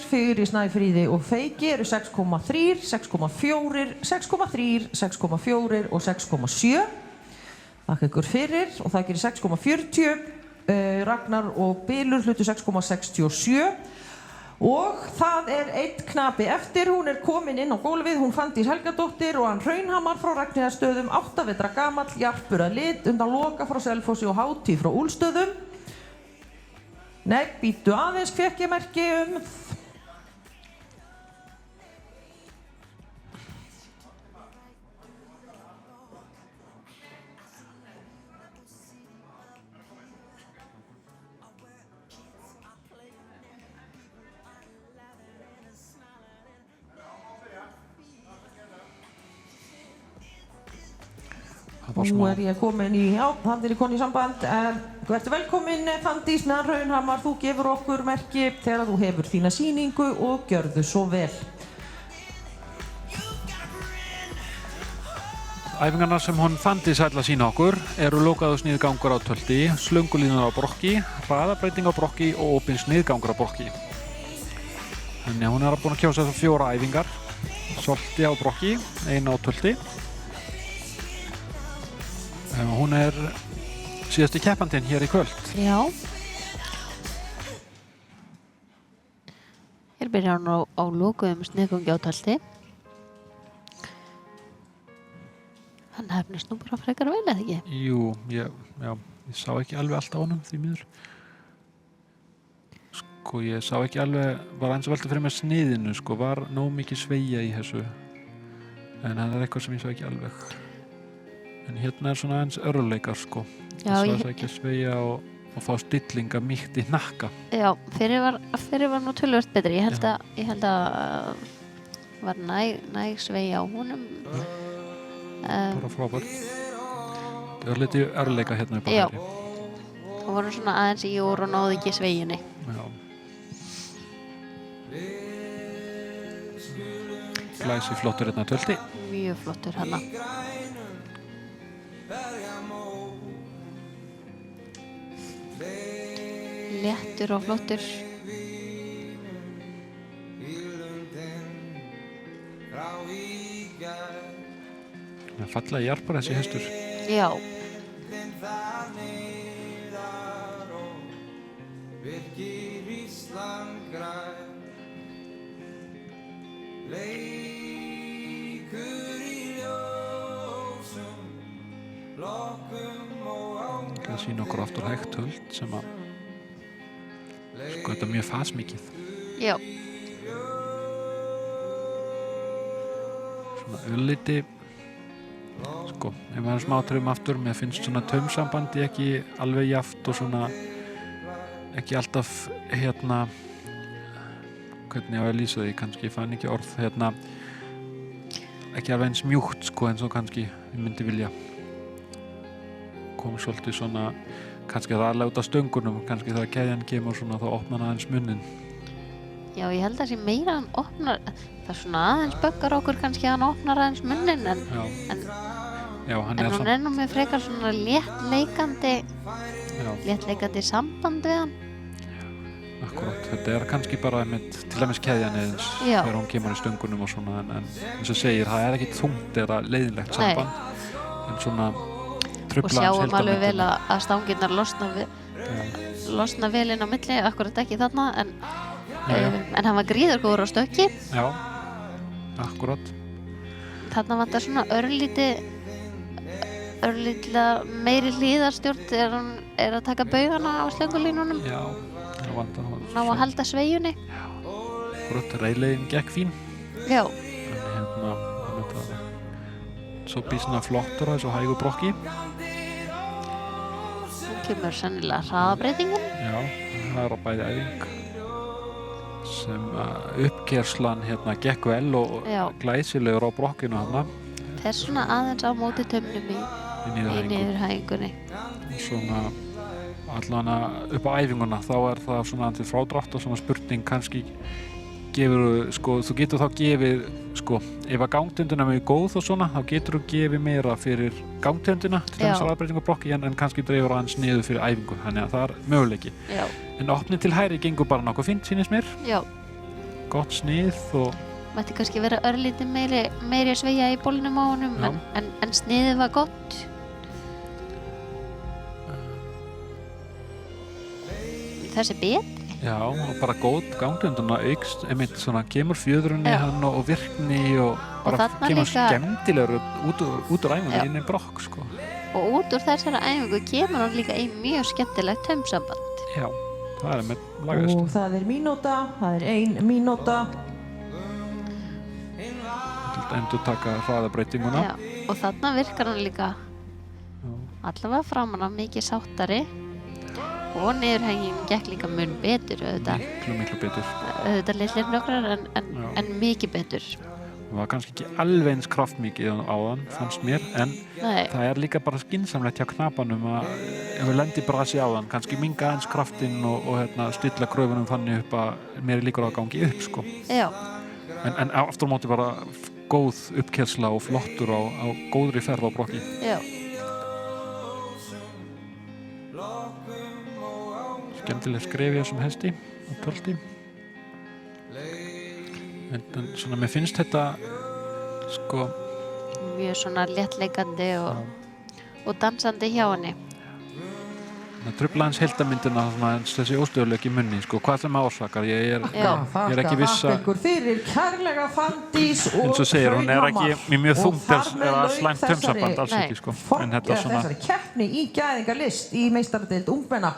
fyrir Snæfríði og Feiki eru 6,3, 6,4, 6,3, 6,4 og 6,7. Þakka ykkur fyrir og það gerir 6,40. Ragnar og Bylur hlutu 6,67. Og það einn knapi eftir, hún komin inn á gólfið, hún Fanndís Helgadóttir og hann Hraunhamar frá Ragnheiðarstöðum, 8 vetra gamall, jarpur að lit, undan Loka frá Selfossi og Hátíð frá Úlfstöðum. Nei, býttu aðeins, fékk ég merki Nú ég komin í, já, það komin í samband. Vertu velkomin, Fanndís með Hraunhamar, þú gefur okkur merki þegar þú hefur þína sýningu og gjörðu svo vel. Æfingarnar sem hún Fanndís ætla að sýna okkur eru lokaður sniðgangur á tölti, slöngulínunar á brokki, hraðabreyting á brokki og opinn sniðgangur á brokki. Þannig að hún búin að kjósa þessar 4 æfingar, solti á brokki, 1 á tölti. Hún síðasti keppandinn hér í kvöld. Já. Hér byrjar hún á lokuðum sniðgangi á tölti. Hann hefnist nú bara frekar vel, eða ekki? Jú, ég sá ekki alveg allt á honum því miður. Sko, ég sá ekki alveg, var aðeins veltið fyrir með sniðinu, sko, var nóg mikið sveigja í þessu. En það eitthvað sem ég sá ekki alveg. En hérna svona aðeins örleikar, sko. Já, þess að ekki sveigja og fá stillinga mýkt í hnakka. Já, fyrir var nú töluvert betri. Ég held að var næg sveigja á honum. Bara frábært. Það var litið örleika hérna upp á hægri. Já, það voru svona aðeins í úr og náði ekki sveiginni. Já. Glæsi flottur hérna tölti. Mjög flottur hérna. Léttur og flottur. Það fallega jarpar þessi hestur. Já. Það sýna okkur aftur hægt höld sem að sko þetta mjög fasmikið. Já. Svona ölliti sko, ef maður smá taum aftur, mér finnst svona taumsambandi ekki alveg jaft og svona ekki alltaf hérna hvernig á að lýsa því, kannski ég fann ekki orð hérna ekki alveg eins mjúkt sko eins og kannski ég myndi vilja. Kom svolítið svona kannski það alveg út af stöngunum, kannski þegar keðjan kemur svona þá opnar hann aðeins munnin. Já, ég held að það sé meira hann opnar, það svona aðeins böggar okkur kannski að hann opnar aðeins munnin en hún nú með frekar svona léttleikandi samband við hann. Akkurat, þetta kannski bara til dæmis keðjan eins þegar hún kemur í stöngunum og svona en eins og segir, það ekki þungt eða leiðinlegt samband en svona og sjáum alveg vel að stangirnar losna vel inn á milli, akkurat ekki þarna en hann var gríðargóður á stökki. Já, akkurat. Þarna vantar svona örlítið meiri hlíðarstjórn þegar hún að taka baugana á slöngulínunum. Já, það vantar hún. Ná að halda sveigjunni. Já, akkurat, reiðleiðin gekk fín. Já. Svo býr svona flottur að þessu hægu brokki. Nú kemur sennilega hraðabreytingin. Já, það að bæði æfing sem uppkerslan hérna gekk vel og glæsilegur á brokkinu hana. Þess svona aðeins á móti taumnum í niðurhægingunni. Svona allan upp á æfinguna þá það svona til frádrátt og svona spurning kannski gefur, sko, þú getur þá gefið, sko, ef að gangtegundina er góð og svona, þá getur þú gefið meira fyrir gangtegundina, til þess hraðabreytingu á brokki, en kannski dreifur aðeins niður fyrir æfingu, þannig að það möguleiki. Já. En opnið til hægri gengur bara nokkuð fínt, sýnist mér. Já, gott snið og mætti kannski vera örlítið meiri sveigja í bólnum á honum Já. en sniðið var gott. Þessi betri. já, og bara góð ganglunduna aukst, einmitt svona kemur fjöðrunni Já. hann og virkni og bara þarna kemur líka- skemmtilegur út úr æfinni Já. inn í brokk sko. Og út úr þessari æfingu kemur hann líka í mjög skemmtilegt taumsamband. Já, það er með lagaðist. Og það er mínúta, það er 1 mínúta. Til endur taka hraðabreytinguna. Já, og þarna virkar hann líka allavega framan af mikið sáttari og niðurhængin gekk líka mun betur auðvitað. Miklu betur. Auðvitað litlir nokkrar en mikið betur. Það var kannski ekki alveg eins kraftmikið áðan, fannst mér, en Nei, það er líka bara skynsamlegt hjá knapanum að ef við lendi brasi áðan, kannski minga aðeins kraftinn og stilla kröfunum þannig upp að mér er líkur á að gangi upp sko. já, En aftur á móti bara góð uppkersla og flottur á góðri ferð á brokki. já. Skemmtileg skref í þessum hesti á 12. En svona, mér finnst þetta sko, Mjög svona léttleikandi og dansandi hjá henni. það trufla hans heildarmyndina þessi óstöðuleik í munni, sko, hvað sem orsakar, ég er ekki viss að, ykkur fyrir kærlega Fanndís og eins og segir, hún er ekki mjög Og þungt þar með eða lauk slæmt þessari taumsamband, alls Nei. ekki, sko, en þetta svona, þessari keppni í gæðingarlist í meistaradeild ungmenna